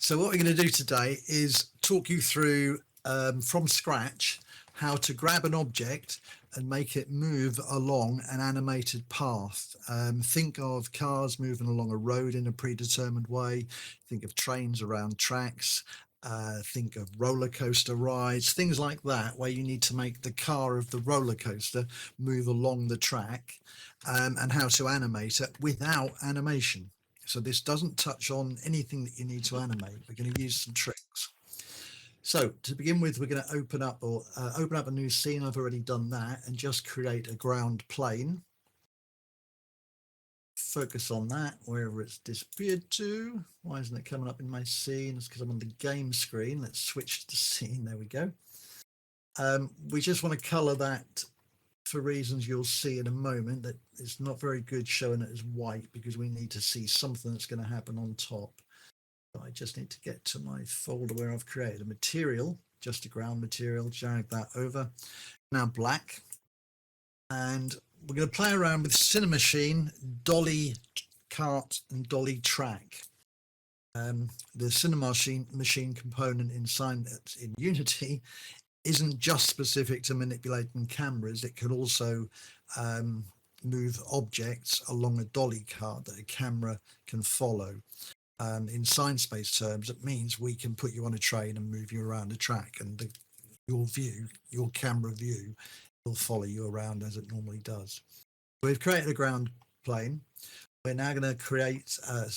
So what we're going to do today is talk you through from scratch how to grab an object and make it move along an animated path. Think of cars moving along a road in a predetermined way. Think of trains around tracks. Think of roller coaster rides, things like that, where you need to make the car of the roller coaster move along the track, and how to animate it without animation. So this doesn't touch on anything that you need to animate. We're going to use some tricks. So to begin with, we're going to open up a new scene. I've already done that, and just create a ground plane. Focus on that wherever it's disappeared to. Why isn't it coming up in my scene? It's because I'm on the game screen. Let's switch to the scene. There we go. We just want to color that for reasons you'll see in a moment. That it's not very good showing it as white because we need to see something that's going to happen on top. So I just need to get to my folder where I've created a material, just a ground material, drag that over. Now black. And we're going to play around with Cinemachine, Dolly cart and Dolly track. The Cinemachine component in Unity isn't just specific to manipulating cameras. It can also move objects along a dolly cart that a camera can follow. In Sinespace terms, it means we can put you on a train and move you around a track, and your camera view, will follow you around as it normally does. We've created a ground plane. We're now going to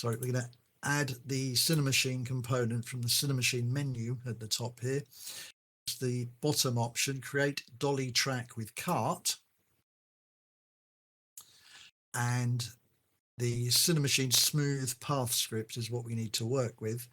we're going to add the Cinemachine component from the Cinemachine menu at the top here. It's the bottom option, create dolly track with cart. And the Cinemachine smooth path script is what we need to work with.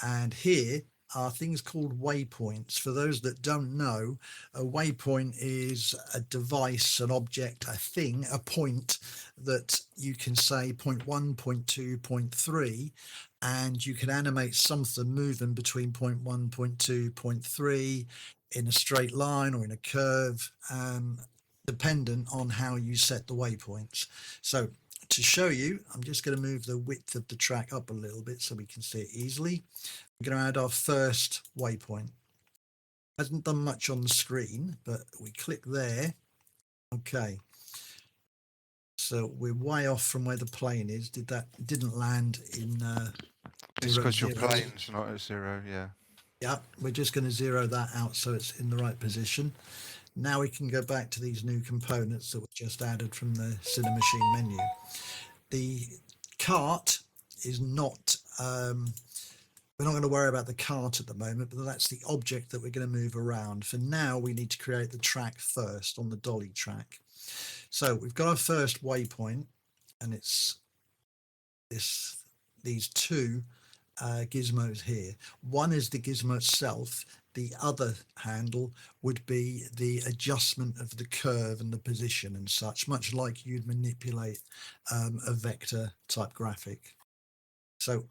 And here are things called waypoints. For those that don't know, a waypoint is a device, an object, a thing, a point that you can say point 1, point 2, point 3, and you can animate something moving between point 1, point 2, point 3 in a straight line or in a curve, dependent on how you set the waypoints. So to show you, I'm just going to move the width of the track up a little bit so we can see it easily. We're going to add our first waypoint. Hasn't done much on the screen, but we click there. Okay. So we're way off from where the plane is. Didn't land in It's because your plane's not at 0, yeah. Yeah, we're just going to zero that out so it's in the right position. Now we can go back to these new components that were just added from the Cinemachine menu. The cart is not, we're not going to worry about the cart at the moment, but that's the object that we're going to move around. For now, we need to create the track first on the dolly track. So we've got our first waypoint, and it's these two gizmos here. One is the gizmo itself. The other handle would be the adjustment of the curve and the position and such, much like you'd manipulate a vector type graphic. So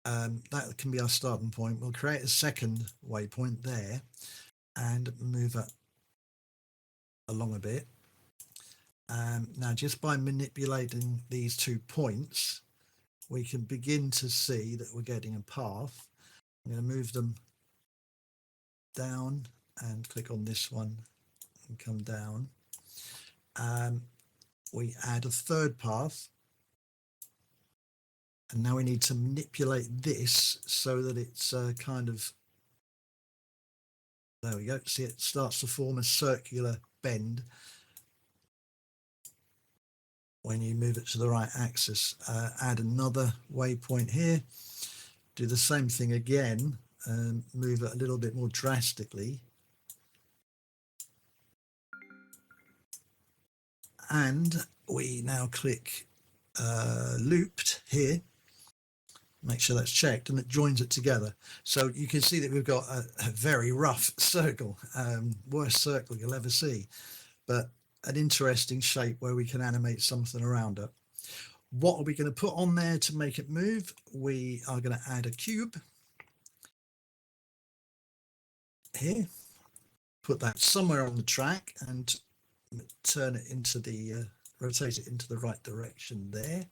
that can be our starting point. We'll create a second waypoint there and move it along a bit. Now, just by manipulating these 2 points, we can begin to see that we're getting a path. I'm going to move them down and click on this one and come down. We add a third path. And now we need to manipulate this so that it's kind of, there we go. See, it starts to form a circular bend when you move it to the right axis. Add another waypoint here. Do the same thing again and move it a little bit more drastically. And we now click looped here. Make sure that's checked, and it joins it together. So you can see that we've got a very rough circle, worst circle you'll ever see, but an interesting shape where we can animate something around it. What are we going to put on there to make it move? We are going to add a cube here, put that somewhere on the track and turn it into the rotate it into the right direction there.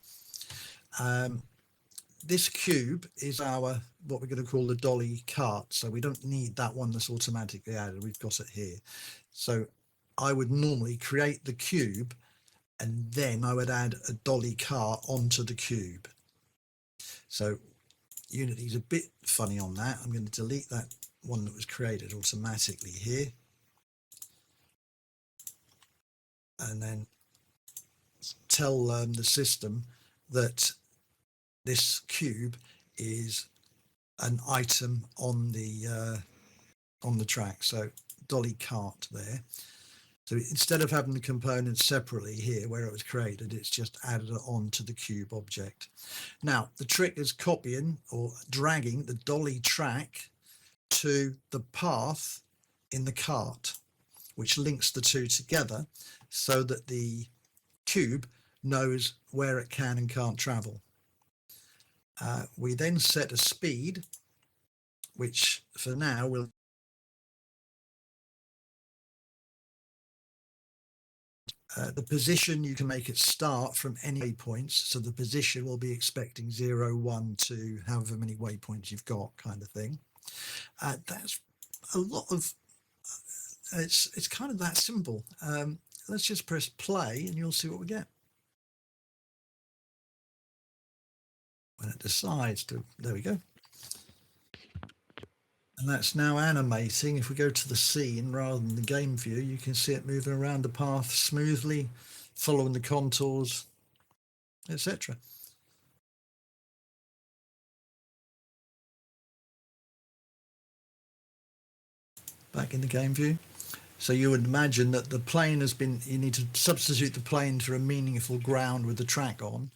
this cube is our, what we're going to call the Dolly cart. So we don't need that one that's automatically added. We've got it here. So I would normally create the cube and then I would add a Dolly cart onto the cube. So Unity's a bit funny on that. I'm going to delete that one that was created automatically here. And then tell the system that this cube is an item on the track. So Dolly cart there. So instead of having the components separately here where it was created, it's just added it onto the cube object. Now the trick is copying or dragging the Dolly track to the path in the cart, which links the two together so that the cube knows where it can and can't travel. We then set a speed, which for now will the position, you can make it start from any waypoints. So the position will be expecting 0, 1, 2, however many waypoints you've got, kind of thing. That's a lot of, it's kind of that simple. Let's just press play and you'll see what we get. When it decides to, there we go. And that's now animating. If we go to the scene rather than the game view, you can see it moving around the path smoothly, following the contours, etc. Back in the game view. So you would imagine that the plane has been, you need to substitute the plane for a meaningful ground with the track on,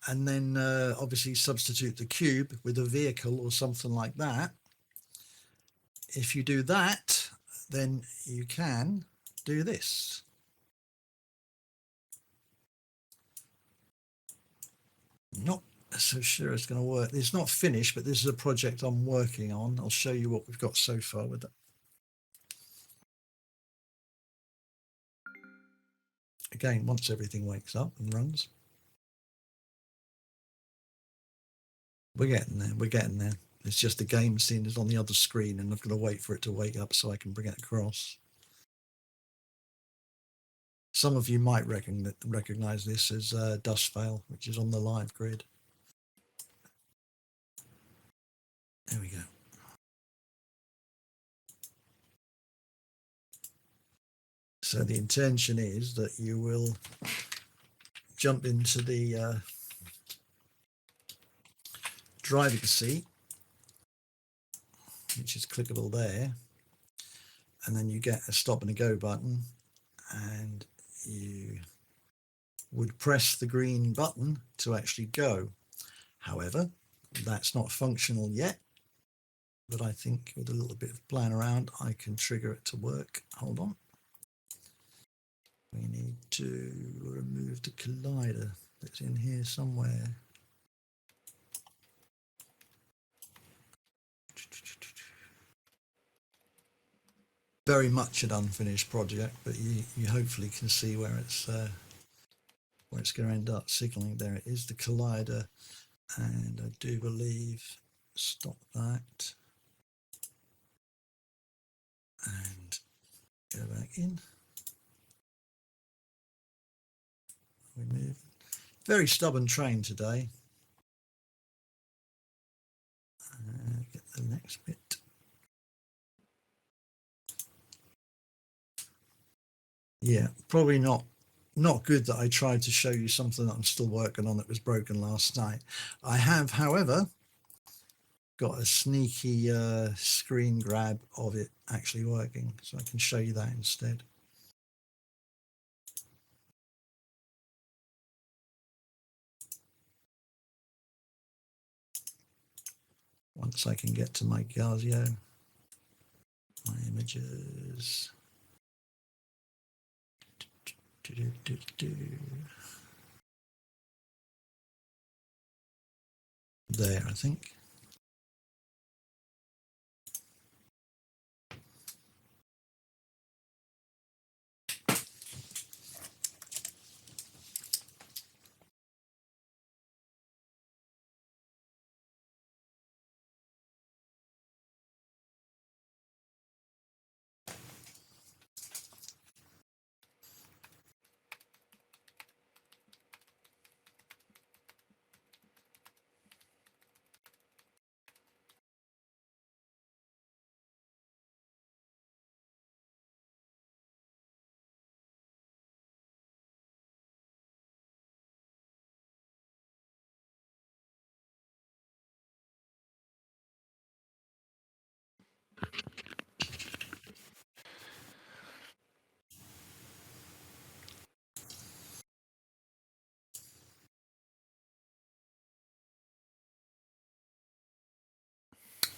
and then obviously substitute the cube with a vehicle or something like that. If you do that, then you can do this. Not so sure it's going to work. It's not finished, but this is a project I'm working on. I'll show you what we've got so far with it. Again, once everything wakes up and runs. We're getting there. We're getting there. It's just the game scene is on the other screen and I've got to wait for it to wake up so I can bring it across. Some of you might recognize this as Dustveil, which is on the live grid. There we go. So the intention is that you will jump into the driving seat, which is clickable there, and then you get a stop and a go button, and you would press the green button to actually go. However, that's not functional yet, but I think with a little bit of playing around, I can trigger it to work. Hold on. We need to remove the collider that's in here somewhere. Very much an unfinished project, but you hopefully can see where it's going to end up signaling. There it is, the collider, and I do believe stop that and go back in. We move. Very stubborn train today. Get the next bit. Yeah, probably not good that I tried to show you something that I'm still working on that was broken last night. I have, however, got a sneaky screen grab of it actually working, so I can show you that instead. Once I can get to my Gazio, my images. There, I think.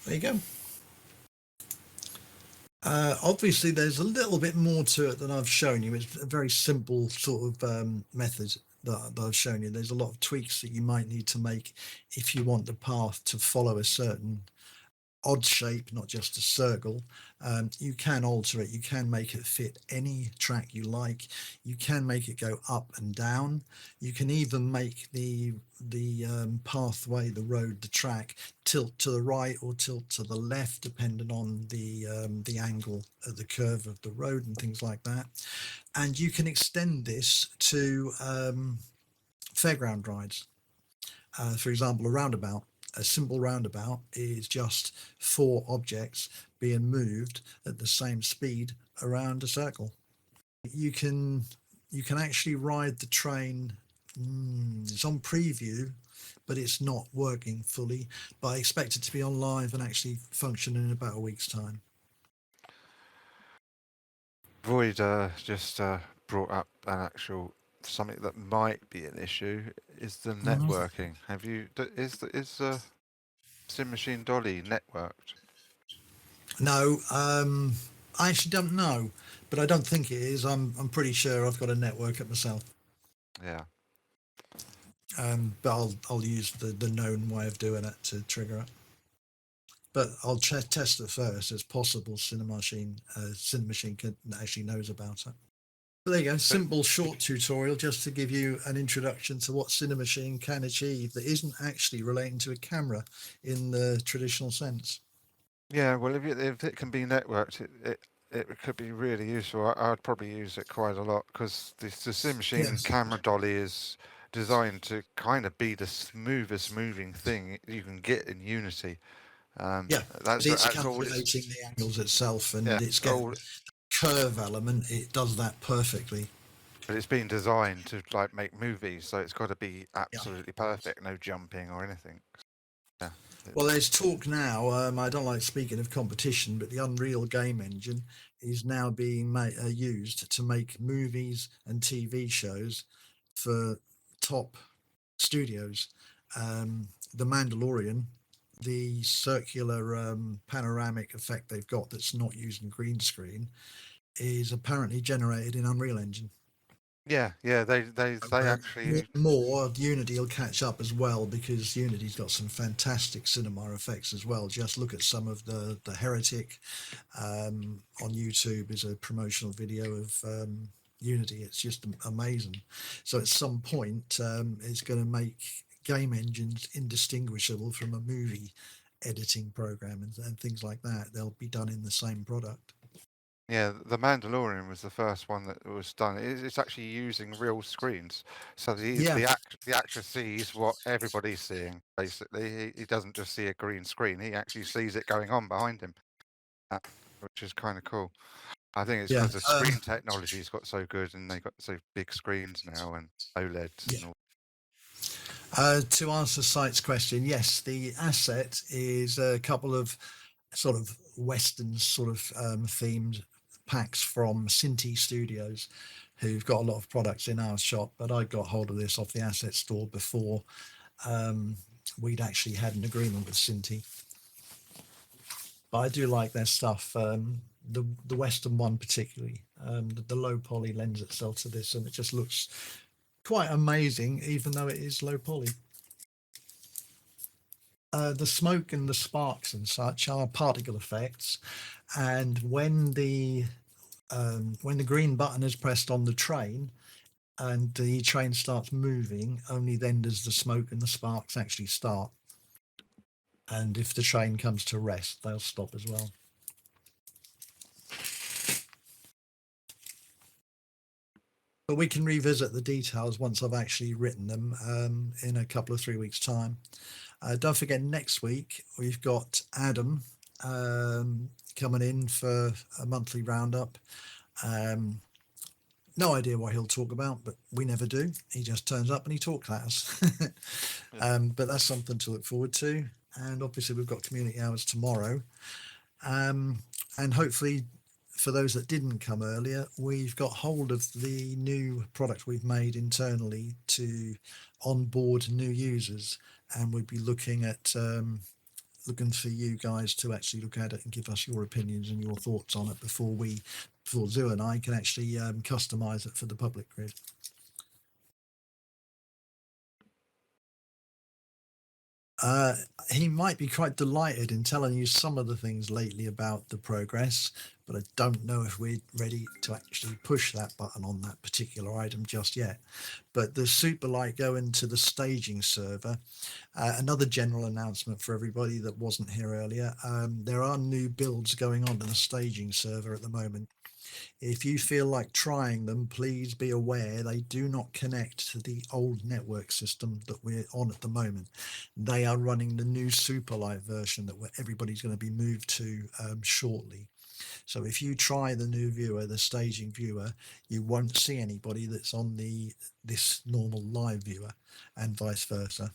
There you go. Obviously, there's a little bit more to it than I've shown you. It's a very simple sort of method that I've shown you. There's a lot of tweaks that you might need to make if you want the path to follow a certain odd shape, not just a circle. You can alter it. You can make it fit any track you like. You can make it go up and down. You can even make the pathway, the road, the track tilt to the right or tilt to the left, depending on the angle of the curve of the road and things like that. And you can extend this to fairground rides. For example, a roundabout. A simple roundabout is just 4 objects being moved at the same speed around a circle. You can actually ride the train. It's on preview, but it's not working fully. But I expect it to be on live and actually function in about a week's time. Void just brought up an actual something that might be an issue is the networking. Have you is Cinemachine Dolly networked? No, I actually don't know, but I don't think it is. I'm pretty sure I've got a network at myself. Yeah. But I'll use the known way of doing it to trigger it. But I'll test it first. It's possible Cinemachine actually knows about it. But there you go. Simple short tutorial just to give you an introduction to what Cinemachine can achieve that isn't actually relating to a camera in the traditional sense. Yeah, well, if it can be networked, it could be really useful. I'd probably use it quite a lot because the Cinemachine camera dolly is designed to kind of be the smoothest moving thing you can get in Unity. It's calculating the angles itself, and it's getting the curve element. It does that perfectly. But it's been designed to like make movies, so it's got to be absolutely perfect, no jumping or anything. Yeah. Well, there's talk now. I don't like speaking of competition, but the Unreal game engine is now being used to make movies and TV shows for top studios. The Mandalorian, the circular panoramic effect they've got that's not using green screen, is apparently generated in Unreal Engine. Yeah, they actually more Unity will catch up as well, because Unity's got some fantastic cinema effects as well. Just look at some of the Heretic on YouTube is a promotional video of Unity. It's just amazing. So at some point it's going to make game engines indistinguishable from a movie editing program and things like that. They'll be done in the same product. Yeah, The Mandalorian was the first one that was done. It's actually using real screens, so the actor sees what everybody's seeing. Basically, he doesn't just see a green screen; he actually sees it going on behind him, which is kind of cool. I think it's because the screen technology's got so good, and they got so big screens now and OLEDs and all. To answer Site's question, yes, the asset is a couple of sort of Western sort of themed packs from Cinti Studios, who've got a lot of products in our shop, but I got hold of this off the asset store before we'd actually had an agreement with Cinti. But I do like their stuff. The Western one particularly, the low poly lends itself to this, and it just looks quite amazing, even though it is low poly. The smoke and the sparks and such are particle effects, and when the green button is pressed on the train and the train starts moving, only then does the smoke and the sparks actually start. And if the train comes to rest, they'll stop as well. But we can revisit the details once I've actually written them in a couple of 3 weeks' time. Don't forget, next week we've got Adam coming in for a monthly roundup. No idea what he'll talk about, but we never do. He just turns up and he talks at us. But that's something to look forward to. And obviously we've got community hours tomorrow. And hopefully, for those that didn't come earlier, we've got hold of the new product we've made internally to onboard new users, and we'd be looking at looking for you guys to actually look at it and give us your opinions and your thoughts on it before Zoo and I can actually customize it for the public grid. He might be quite delighted in telling you some of the things lately about the progress, but I don't know if we're ready to actually push that button on that particular item just yet. But the Superlight going to the staging server. Another general announcement for everybody that wasn't here earlier. There are new builds going on in the staging server at the moment. If you feel like trying them, please be aware they do not connect to the old network system that we're on at the moment. They are running the new Superlight version that everybody's going to be moved to shortly. So if you try the new viewer, the staging viewer, you won't see anybody that's on this normal live viewer, and vice versa.